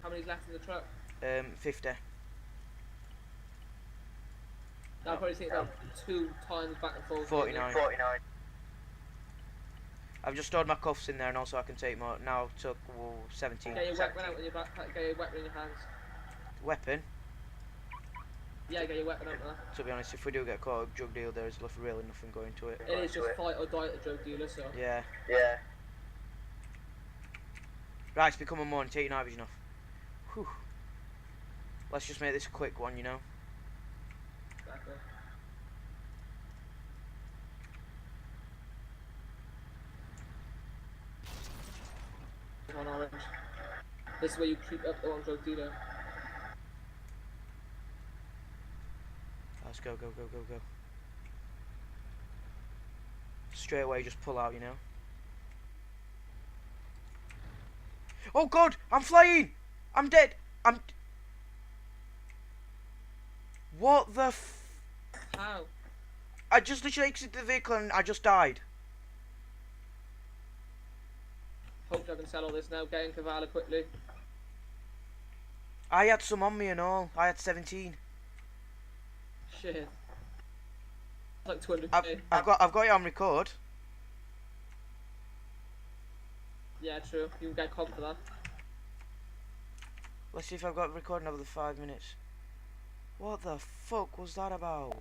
How many's left in the truck? 50. I'll probably take about 2 times back and forth. 49. 49. I've just stored my cuffs in there, and also I can take more. Now took 17. Get your weapon out in your backpack. Get your weapon in your hands. Weapon. Yeah, get your weapon out there. To be honest, if we do get caught with drug deal, there is really nothing going to it. It is just fight or die at the drug dealer, so. Yeah. Yeah. Right, it's become a morning. Take your night vision off. Whew. Let's just make this a quick one, you know. Exactly. On orange. This is where you creep up on drug dealer. Let's go, go, go, go, go. Straight away, just pull out, you know. Oh God, I'm flying! I'm dead! What the How? I just literally exited the vehicle and I just died. Hopefully I can sell all this now. Get in Cavala quickly. I had some on me and all. I had 17. Shit. Like 200k. I've got it on record. Yeah, true. You can get comp for that. Let's see if I've got recording over the 5 minutes. What the fuck was that about?